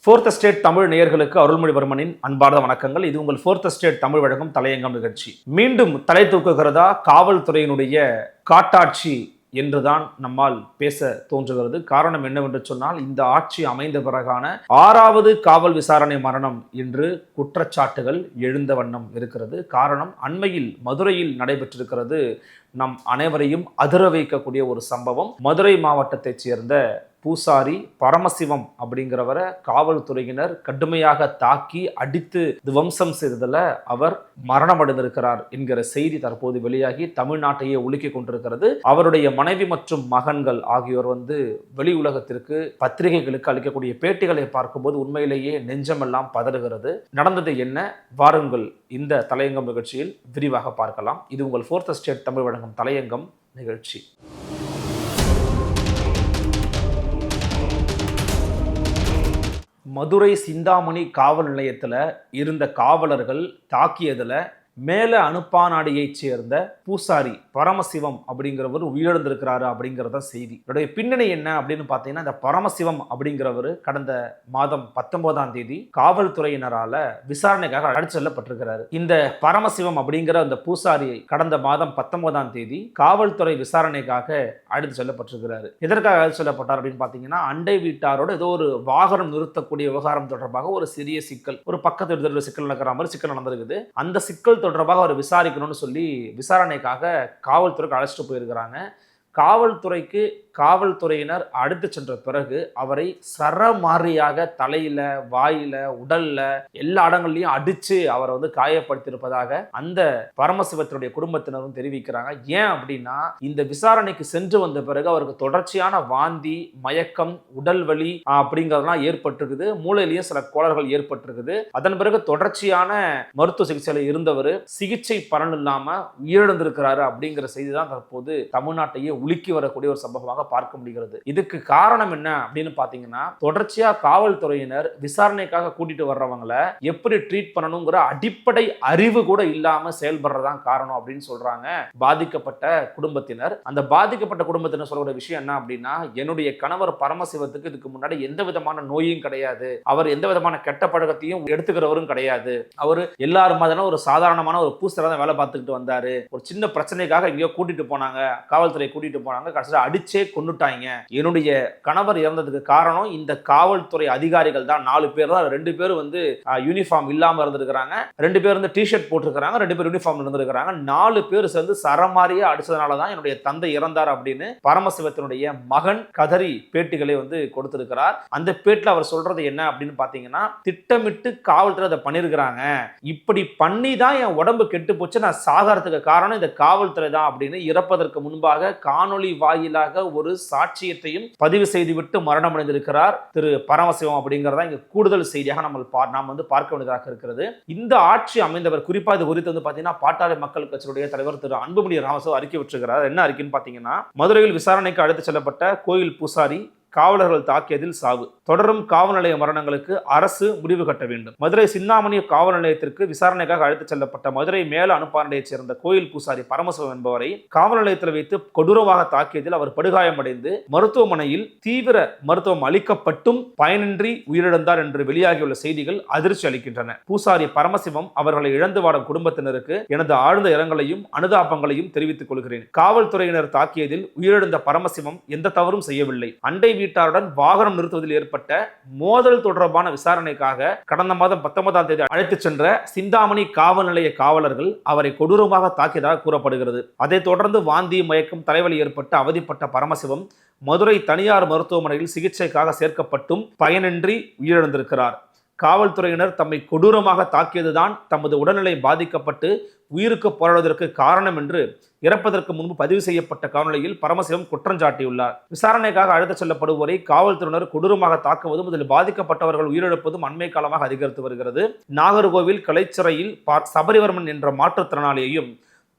Fourth estate Tamil நேயர்களுக்கு அருள்மொழிவர்மனின் அன்பார்ந்த வணக்கங்கள். இது உங்கள் ஃபோர்த் எஸ்டேட் தமிழ் வழங்கும் தலையங்கம் நிகழ்ச்சி. மீண்டும் தலை தூக்குகிறதா காவல்துறையினுடைய காட்டாட்சி என்றுதான் நம்மால் பேச தோன்றுகிறது. காரணம் என்னவென்று சொன்னால், இந்த ஆட்சி அமைந்த பிறகான 6வது காவல் விசாரணை மரணம் என்று குற்றச்சாட்டுகள் எழுந்த வண்ணம் இருக்கிறது. காரணம், அண்மையில் மதுரையில் நடைபெற்றிருக்கிறது நம் அனைவரையும் அதிர வைக்கக்கூடிய ஒரு சம்பவம். மதுரை மாவட்டத்தைச் சேர்ந்த பூசாரி பரமசிவம் அப்படிங்கிறவரை காவல்துறையினர் கடுமையாக தாக்கி அடித்து துவம்சம் செய்ததில் அவர் மரணமடைந்திருக்கிறார் என்கிற செய்தி தற்போது வெளியாகி தமிழ்நாட்டையே உலுக்கிக் கொண்டிருக்கிறது. அவருடைய மனைவி மற்றும் மகன்கள் ஆகியோர் வெளி உலகத்திற்கு பத்திரிகைகளுக்கு அளிக்கக்கூடிய பேட்டிகளை பார்க்கும்போது உண்மையிலேயே நெஞ்சமெல்லாம் பதறுகிறது. நடந்தது என்ன? வாருங்கள் இந்த தலையங்கம் நிகழ்ச்சியில் விரிவாக பார்க்கலாம். இது உங்கள் ஃபோர்த் எஸ்டேட் தமிழ் வழங்கும் தலையங்கம் நிகழ்ச்சி. மதுரை சிந்தாமணி காவல் நிலையத்தில் இருந்த காவலர்கள் தாக்கியதில் மேல அனுப்பானாடியைச் சேர்ந்த பூசாரி பரமசிவம் அப்படிங்கிறவர் உயிரிழந்திருக்கிறாரு அப்படிங்கிறத செய்தி. இதோடைய பின்னணி என்ன அப்படின்னு பார்த்தீங்கன்னா, இந்த பரமசிவம் அப்படிங்கிறவர் கடந்த மாதம் 19ஆம் தேதி காவல்துறையினரால விசாரணைக்காக அழைத்து செல்லப்பட்டிருக்கிறாரு. இந்த பரமசிவம் அப்படிங்கிற அந்த பூசாரியை கடந்த மாதம் 19ஆம் தேதி காவல்துறை விசாரணைக்காக அழைத்து செல்லப்பட்டிருக்கிறாரு. எதற்காக அழைத்து செல்லப்பட்டார் அப்படின்னு பார்த்தீங்கன்னா, அண்டை வீட்டாரோட ஏதோ ஒரு வாகனம் நிறுத்தக்கூடிய விவகாரம் தொடர்பாக ஒரு சிறிய சிக்கல், ஒரு பக்கத்து சிக்கல் நடக்கிற மாதிரி சிக்கல் நடந்திருக்குது. அந்த சிக்கல் தொடர்பாக அவர் விசாரிக்கணும்னு சொல்லி விசாரணைக்காக காவல்துறைக்கு அழைச்சிட்டு போயிருக்கிறாங்க. காவல்துறையினர் அடுத்து சென்ற பிறகு அவரை சரமாரியாக தலையில, வாயில, உடல்ல எல்லா இடங்கள்லையும் அடிச்சு அவரை காயப்படுத்தியிருப்பதாக அந்த பரமசிவத்தினுடைய குடும்பத்தினரும் தெரிவிக்கிறாங்க. ஏன் அப்படின்னா, இந்த விசாரணைக்கு சென்று வந்த பிறகு அவருக்கு தொடர்ச்சியான வாந்தி, மயக்கம், உடல் வலி அப்படிங்கிறதுலாம் ஏற்பட்டிருக்குது. மூளையிலேயே சில கோளாறுகள் ஏற்பட்டிருக்குது. அதன் பிறகு தொடர்ச்சியான மருத்துவ சிகிச்சையில் இருந்தவர் சிகிச்சை பலன் இல்லாம உயிரிழந்திருக்கிறாரு அப்படிங்கிற செய்தி தான் தற்போது தமிழ்நாட்டையே உலுக்கி வரக்கூடிய ஒரு சம்பவமாக பார்க்க முடிகிறது. இதுக்கு காரணம் என்ன அப்படின்னு பாத்தீங்கன்னா, தொடர்ச்சியா காவல்துறையினர் விசாரணைக்காக கூட்டிட்டு வர்றவங்கள எப்படி ட்ரீட் பண்ணணுங்கிற அடிப்படை அறிவு கூட இல்லாம செயல்படுறதான் காரணம் அப்படின்னு சொல்றாங்க பாதிக்கப்பட்ட குடும்பத்தினர். அந்த பாதிக்கப்பட்ட குடும்பத்தினர் சொல்ற விஷயம் என்ன அப்படின்னா, என்னுடைய கணவர் பரமசிவத்துக்கு இதுக்கு முன்னாடி எந்த விதமான நோயும் கிடையாது, அவர் எந்த விதமான கெட்ட பழக்கத்தையும் எடுத்துக்கிறவரும் கிடையாது, அவர் எல்லாரும் மாதிரி ஒரு சாதாரணமான ஒரு பூசரை தான் வேலை பார்த்துக்கிட்டு வந்தாரு. ஒரு சின்ன பிரச்சனைக்காக எங்கேயோ கூட்டிட்டு போனாங்க, காவல்துறை கூட்டிட்டு போனாங்க, கடைசியில் அடிச்சே கொன்னுட்டாங்க. என்னுடைய கணவர் இறந்ததுக்கு காரணம் இந்த காவல்துறை அதிகாரிகள் தான். 4 பேர் தான். 2 பேர் யூனிஃபார்ம் இல்லாம இருந்திருக்கிறாங்க, 2 பேர் டிஷர்ட் போட்டிருக்கிறாங்க, 2 பேர் யூனிஃபார்ம் இருந்திருக்கிறாங்க. 4 பேர் சேர்ந்து சரமாரியா அடிச்சதுனால தான் என்னுடைய தந்தை இறந்தார் அப்படின்னு பரமசிவத்தினுடைய மகன் கதறி பேட்டிகளை கொடுத்திருக்கிறார். அந்த பேட்டில் அவர் சொல்றது என்ன அப்படின்னு பாத்தீங்கன்னா, திட்டமிட்டு காவல்துறை அதை பண்ணிருக்கிறாங்க, இப்படி பண்ணி தான் என் உடம்பு கெட்டு போச்சு, நான் சாகறதுக்கு காரணம் இந்த காவல்துறை தான் அப்படின்னு இறப்பதற்கு முன்பாக காணொளி வாயிலாக ஒரு சாட்சியத்தையும் பதிவு செய்துவிட்டு மரணமடைந்திருக்கிறார் திரு பரமசிவம் அப்படிங்கிறதா இங்க கூடுதல் செய்தியாக நாம் பார்க்க வேண்டியதாக இருக்கிறது. இந்த ஆட்சி அமைந்தவர் குறிப்பா இது குறித்து பாத்தீங்கன்னா, பாட்டாளி மக்கள் கட்சியுடைய தலைவர் திரு அன்புமணி ராமதாஸ் அறிக்கை விட்டிருக்கிறார். என்ன அறிக்கைன்னு பாத்தீங்கன்னா, மதுரையில் விசாரணைக்கு அழைத்து செல்லப்பட்ட கோயில் பூசாரி காவலர்கள் தாக்கியதில் சாவு, தொடரும் காவல் நிலைய மரணங்களுக்கு அரசு முடிவு கட்ட வேண்டும். மதுரை சிந்தாமணி காவல் நிலையத்திற்கு விசாரணைக்காக அழைத்துச் செல்லப்பட்ட மதுரை மேல அனுப்பானடையைச் சேர்ந்த கோயில் பூசாரி பரமசிவம் என்பவரை காவல் நிலையத்தில் வைத்து கொடூரமாக தாக்கியதில் அவர் படுகாயமடைந்து மருத்துவமனையில் தீவிர மருத்துவம் அளிக்கப்பட்டும் பயனின்றி உயிரிழந்தார் என்று வெளியாகியுள்ள செய்திகள் அதிர்ச்சி அளிக்கின்றன. பூசாரி பரமசிவம் அவர்களை இழந்து வாடும் குடும்பத்தினருக்கு எனது ஆழ்ந்த இரங்கலையும் அனுதாபங்களையும் தெரிவித்துக் கொள்கிறேன். காவல்துறையினர் தாக்கியதில் உயிரிழந்த பரமசிவம் எந்த தவறும் செய்யவில்லை. அண்டை வீட்டாருடன் வாகனம் நிறுத்துவதில் ஏற்பட்ட மோதல் தொடர்பான விசாரணைக்காக கடந்த மாதம் 19ஆம் தேதி அழைத்து சென்ற சிந்தாமணி காவல் நிலைய காவலர்கள் அவரை கொடூரமாக தாக்கியதாக கூறப்படுகிறது. அதைத் தொடர்ந்து வாந்தி, மயக்கம், தலைவலி ஏற்பட்டு அவதிப்பட்ட பரமசிவம் மதுரை தனியார் மருத்துவமனையில் சிகிச்சைக்காக சேர்க்கப்பட்டும் பயனின்றி உயிரிழந்திருக்கிறார். காவல்துறையினர் தம்மை கொடூரமாக தாக்கியதுதான் தமது உடல்நிலை பாதிக்கப்பட்டு உயிருக்கு போராடுவதற்கு காரணம் என்று இறப்பதற்கு முன்பு பதிவு செய்யப்பட்ட காணொலியில் பரமசிவம் குற்றஞ்சாட்டியுள்ளார். விசாரணைக்காக அழைத்துச் செல்லப்படுவோரை காவல்துறையினர் கொடூரமாக தாக்குவதும் இதில் பாதிக்கப்பட்டவர்கள் உயிரிழப்பதும் அண்மை காலமாக அதிகரித்து வருகிறது. நாகர்கோவில் கலைச்சிறையில் சபரிவர்மன் என்ற மாற்றுத்திறனாளியையும்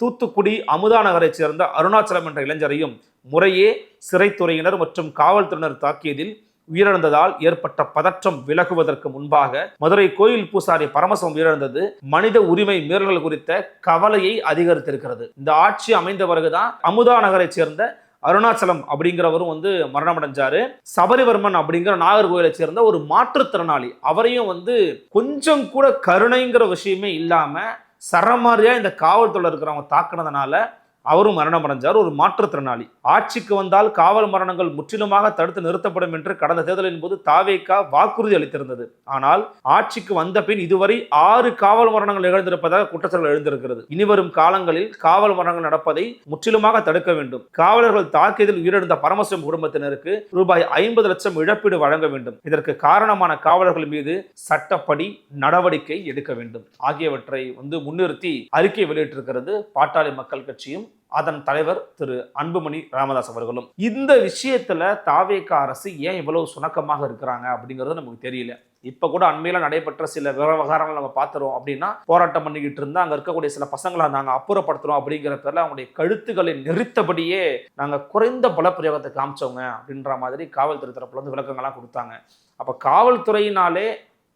தூத்துக்குடி அமுதா நகரைச் சேர்ந்த அருணாச்சலம் என்ற இளைஞரையும் முறையே சிறைத்துறையினர் மற்றும் காவல்துறையினர் தாக்கியதில் உயிரிழந்ததால் ஏற்பட்ட பதற்றம் விலகுவதற்கு முன்பாக மதுரை கோயில் பூசாரி பரமசிவம் உயிரிழந்தது மனித உரிமை மீறல்கள் குறித்த கவலையை அதிகரித்திருக்கிறது. இந்த ஆட்சி அமைந்த பிறகுதான் அமுதா நகரை சேர்ந்த அருணாச்சலம் அப்படிங்கிறவரும் வந்து மரணம் அடைஞ்சாரு. சபரிவர்மன் அப்படிங்கிற நாகர்கோயிலை சேர்ந்த ஒரு மாற்றுத்திறனாளி, அவரையும் வந்து கொஞ்சம் கூட கருணைங்கிற விஷயமே இல்லாம சரமாரியா இந்த காவல்துறை இருக்கிறவங்க தாக்குனதுனால அவரும் மரணம் அடைஞ்சார். ஒரு மாற்றுத்திறனாளி. ஆட்சிக்கு வந்தால் காவல் மரணங்கள் முற்றிலுமாக தடுத்து நிறுத்தப்படும் என்று கடந்த தேர்தலின் போது தாவேகா வாக்குறுதி அளித்திருந்தது. ஆனால் ஆட்சிக்கு வந்த பின் இதுவரை 6 காவல் மரணங்கள் நிகழ்ந்திருப்பதாக குற்றச்சாட்டுகள் எழுந்திருக்கிறது. இனிவரும் காலங்களில் காவல் மரணங்கள் நடப்பதை முற்றிலுமாக தடுக்க வேண்டும். காவலர்கள் தாக்கியதில் உயிரிழந்த பரமசிவம் குடும்பத்தினருக்கு ரூபாய் 50 லட்சம் இழப்பீடு வழங்க வேண்டும். இதற்கு காரணமான காவலர்கள் மீது சட்டப்படி நடவடிக்கை எடுக்க வேண்டும் ஆகியவற்றை வந்து முன்னிறுத்தி அறிக்கை வெளியிட்டிருக்கிறது பாட்டாளி மக்கள் கட்சியும் அதன் தலைவர் திரு அன்புமணி ராமதாஸ் அவர்களும். இந்த விஷயத்துல தாவேகா அரசு ஏன் இவ்வளவு சுணக்கமாக இருக்கிறாங்க அப்படிங்கிறது நமக்கு தெரியல. இப்ப கூட அண்மையில நடைபெற்ற சில விவகாரங்கள் நம்ம பார்த்துறோம் அப்படின்னா, போராட்டம் பண்ணிக்கிட்டு இருந்தா அங்க இருக்கக்கூடிய சில பசங்களை நாங்க அப்புறப்படுத்துறோம் அப்படிங்கிற பேர்ல அவங்களுடைய கழுத்துக்களை நெரித்தபடியே நாங்க குறைந்த பலப்பிரயோகத்தை காமிச்சவங்க அப்படின்ற மாதிரி காவல்துறை தரப்புல வந்து விளக்கங்கள்லாம் கொடுத்தாங்க. அப்ப காவல்துறையினாலே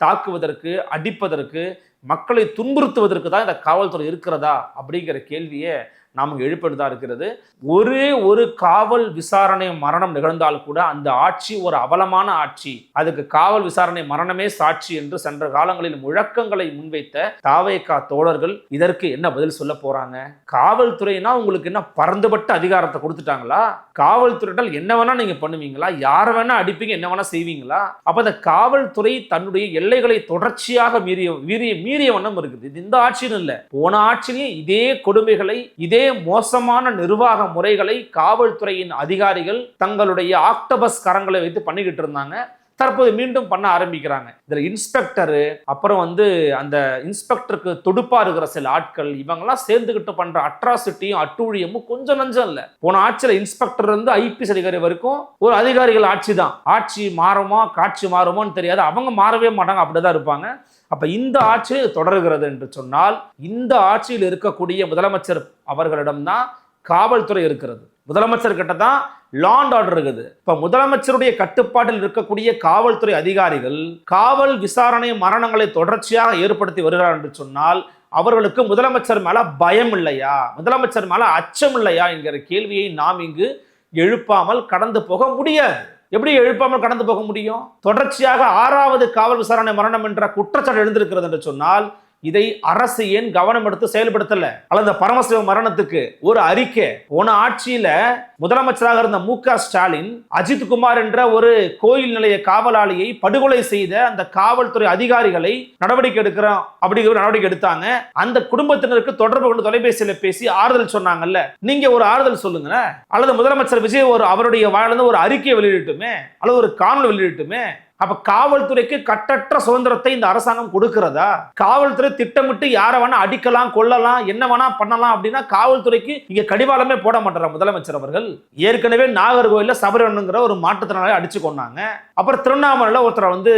தாக்குவதற்கு, அடிப்பதற்கு, மக்களை துன்புறுத்துவதற்கு தான் இந்த காவல்துறை இருக்கிறதா அப்படிங்கிற கேள்வியை நமக்கு எழுப்பதான் இருக்கிறது. ஒரே ஒரு காவல் விசாரணை மரணம் நிகழ்ந்தால் கூட அந்த ஆட்சி ஒரு அவலமான ஆட்சி, அதுக்கு காவல் விசாரணை மரணமே சாட்சி என்று சென்ற காலங்களில் முழக்கங்களை முன்வைத்த தாவேகா தோழர்கள் இதற்கு என்ன பதில் சொல்ல போறாங்க? காவல்துறைனா உங்களுக்கு என்ன பறந்துபட்ட அதிகாரத்தை கொடுத்துட்டாங்களா? காவல்துறையால் என்ன வேணா நீங்க பண்ணுவீங்களா? யாரை வேணா அடிப்பீங்க, என்ன வேணா செய்வீங்களா? அப்ப அந்த காவல்துறை தன்னுடைய எல்லைகளை தொடர்ச்சியாக மீறிய வண்ணம் இருக்குது. இது இந்த ஆட்சியும் இல்லை, போன ஆட்சியிலேயே இதே கொடுமைகளை, இதே மோசமான நிர்வாக முறைகளை காவல்துறையின் அதிகாரிகள் தங்களுடைய ஆக்டோபஸ் கரங்களை வைத்து பண்ணிக்கிட்டு இருந்தாங்க. தற்போது மீண்டும் பண்ண ஆரம்பிக்கிறாங்க. இதுல இன்ஸ்பெக்டரு, அப்புறம் வந்து அந்த இன்ஸ்பெக்டருக்கு தொடுப்பா இருக்கிற சில ஆட்கள், இவங்கெல்லாம் சேர்ந்துகிட்டு பண்ற அட்ராசிட்டியும் அட்டூழியமும் கொஞ்சம் நஞ்சம் இல்ல. போன ஆட்சியில இன்ஸ்பெக்டர் இருந்து ஐபிஎஸ் அதிகாரி வரைக்கும் ஒரு அதிகாரிகள் ஆட்சி தான். ஆட்சி மாறுமா காட்சி மாறுமோன்னு தெரியாது, அவங்க மாறவே மாட்டாங்க, அப்படிதான் இருப்பாங்க. அப்ப இந்த ஆட்சி தொடர்கிறது என்று சொன்னால், இந்த ஆட்சியில் இருக்கக்கூடிய முதலமைச்சர் அவர்களிடம்தான் காவல்துறை இருக்கிறது. முதலமைச்சர் கிட்ட தான் லா அண்ட் ஆர்டர் இருக்குது. இப்ப முதலமைச்சருடைய கட்டுப்பாட்டில் இருக்கக்கூடிய காவல்துறை அதிகாரிகள் காவல் விசாரணை மரணங்களை தொடர்ச்சியாக ஏற்படுத்தி வருகிறார் என்று சொன்னால், அவர்களுக்கு முதலமைச்சர் மேல பயம் இல்லையா, முதலமைச்சர் மேல அச்சம் இல்லையா என்கிற கேள்வியை நாம் இங்கு எழுப்பாமல் கடந்து போக முடியாது. எப்படி எழுப்பாமல் கடந்து போக முடியும்? தொடர்ச்சியாக 6வது காவல் விசாரணை மரணம் என்ற குற்றச்சாட்டு எழுந்திருக்கிறது என்று சொன்னால், இதை அரசு ஏன் கவனம் எடுத்து செயல்படுத்தல? அல்லது பரமசிவ மரணத்துக்கு ஒரு அறிக்கை, போன ஆட்சியில முதலமைச்சராக இருந்த மு.க. ஸ்டாலின் அஜித் குமார் என்ற ஒரு கோயில் நிலைய காவலாளியை படுகொலை செய்த அந்த காவல்துறை அதிகாரிகளை நடவடிக்கை எடுக்கிறோம் அப்படிங்கிற நடவடிக்கை எடுத்தாங்க. அந்த குடும்பத்தினருக்கு தொடர்பு கொண்டு தொலைபேசியில பேசி ஆறுதல் சொன்னாங்கல்ல, நீங்க ஒரு ஆறுதல் சொல்லுங்க. அல்லது முதலமைச்சர் விஜய் அவருடைய வாயிலிருந்து ஒரு அறிக்கையை வெளியிட்டுமே, அல்லது ஒரு காணொலி வெளியிட்டுமே. அப்ப காவல்துறைக்கு கட்டற்ற சுதந்திரத்தை இந்த அரசாங்கம் கொடுக்கிறதா? காவல்துறை திட்டமிட்டு யாரை வேணா அடிக்கலாம், கொல்லலாம், என்ன வேணா பண்ணலாம் அப்படின்னா காவல்துறைக்கு இங்க கடிவாளமே போட மாட்டார் முதலமைச்சர் அவர்கள். ஏற்கனவே நாகர்கோயில்ல சபரிவர்மன்ங்கிற ஒரு மாற்றுத்திறனாளி அடிச்சு கொண்டாங்க. அப்புறம் திருவண்ணாமலையில ஒருத்தரை வந்து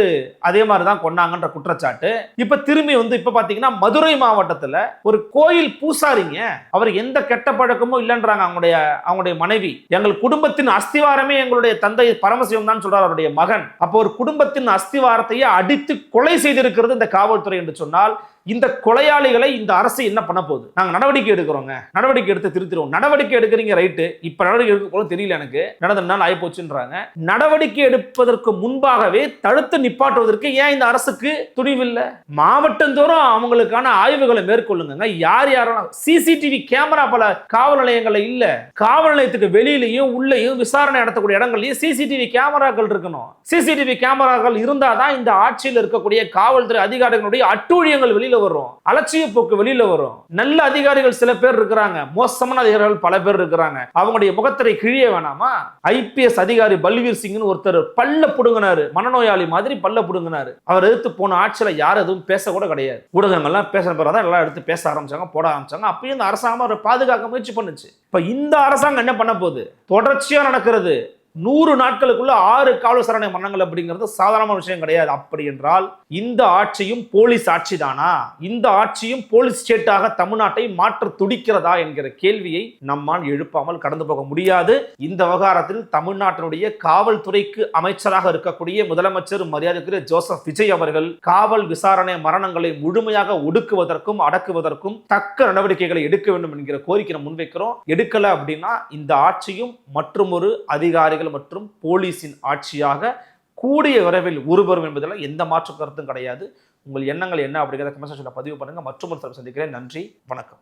அதே மாதிரிதான் கொண்டாங்கன்ற குற்றச்சாட்டு. இப்ப திரும்பி வந்து இப்ப பாத்தீங்கன்னா மதுரை மாவட்டத்துல ஒரு கோயில் பூசாரிங்க, அவர் எந்த கெட்ட பழக்கமும் இல்லைன்றாங்க அவங்களுடைய மனைவி. எங்கள் குடும்பத்தின் அஸ்திவாரமே எங்களுடைய தந்தை பரமசிவம் தான் சொல்றார் அவருடைய மகன். அப்போ ஒரு குடும்பத்தின் அஸ்திவாரத்தையே அடித்து கொலை செய்திருக்கிறது இந்த காவல்துறை என்று சொன்னால், இந்த கொலையாளிகளை இந்த அரசு என்ன பண்ண போகுது? நாங்க நடவடிக்கை எடுக்கிறோங்க, நடவடிக்கை எடுத்து திருத்திடுவோம். நடவடிக்கை எடுக்கிறீங்க ரைட்டு, இப்ப நடவடிக்கை எடுக்க போல தெரியல, எனக்கு நடந்த நாள் ஆயிப்போச்சுன்றாங்க. நடவடிக்கை எடுப்பதற்கு முன்பாகவே தடுத்து நிப்பாட்டுவதற்கு ஏன் இந்த அரசுக்கு துணிவில்லை? மாவட்டந்தோறும் அவங்களுக்கான ஆய்வுகளை மேற்கொள்ளுங்க. யார் யாரும் சிசிடிவி கேமரா பல காவல் நிலையங்கள் இல்ல, காவல் நிலையத்துக்கு வெளியிலையும் உள்ளேயும் விசாரணை நடத்தக்கூடிய இடங்கள்லயும் சிசிடிவி கேமராக்கள் இருக்கணும். சிசிடிவி கேமராக்கள் இருந்தாதான் இந்த ஆட்சியில் இருக்கக்கூடிய காவல்துறை அதிகாரிகளுடைய அட்டூழியங்கள் வெளியில வரும், அலட்சிய போக்கு வெளியில வரும். நல்ல அதிகாரிகள் சில பேர் இருக்கிறாங்க, மோசமான அதிகாரிகள் பல பேர் இருக்கிறாங்க. அவங்களுடைய முகத்திரை கிழிய வேணாமா? ஐபிஎஸ் அதிகாரி பல்வீர் சிங்னு ஒருத்தர் பல்ல புடுங்கினாரு, மனநோயாளி மாதிரி பல்ல புடுங்கினாரு. அவர் எடுத்து போன ஆட்சியில யாரும் எதுவும் பேச கூட கிடையாது. ஊடகங்கள்லாம் பேச பிறகு எல்லாம் எடுத்து பேச ஆரம்பிச்சாங்க, போட ஆரம்பிச்சாங்க. அப்பயும் இந்த அரசாங்கம் பாதுகாக்க முயற்சி பண்ணுச்சு. இப்ப இந்த அரசாங்கம் என்ன பண்ண போகுது? தொடர்ச்சியா நடக்கிறது. 100 நாட்களுக்குள்ள 6 காவல் விசாரணை மரணங்கள் அப்படிங்கிறது சாதாரண விஷயம் கிடையாது. அப்படி என்றால் இந்த ஆட்சியும் போலீஸ் ஆட்சி தானா? இந்த ஆட்சியும் போலீஸ் ஸ்டேட்டாக தமிழ்நாட்டை மாற்ற துடிக்கிறதா என்கிற கேள்வியை நம்மால் எழுப்பாமல் கடந்து போக முடியாது. இந்த விவகாரத்தில் தமிழ்நாட்டினுடைய காவல்துறைக்கு அமைச்சராக இருக்கக்கூடிய முதலமைச்சர் மரியாதைக்குரிய ஜோசப் விஜய் அவர்கள் காவல் விசாரணை மரணங்களை முழுமையாக ஒடுக்குவதற்கும் அடக்குவதற்கும் தக்க நடவடிக்கைகளை எடுக்க வேண்டும் என்கிற கோரிக்கை முன்வைக்கிறோம். எடுக்கல அப்படின்னா இந்த ஆட்சியும் மற்றொரு அதிகாரிகள் மற்றும் போலீசின் ஆட்சியாக கூடிய விரைவில் உருவரும் என்பதில் எந்த மாற்று கருத்தும் கிடையாது. உங்கள் எண்ணங்கள் என்ன அப்படிங்கிறத கமெண்ட் செக்ஷன்ல பதிவு பண்ணுங்க. மற்றொரு சந்திக்கிறேன். நன்றி, வணக்கம்.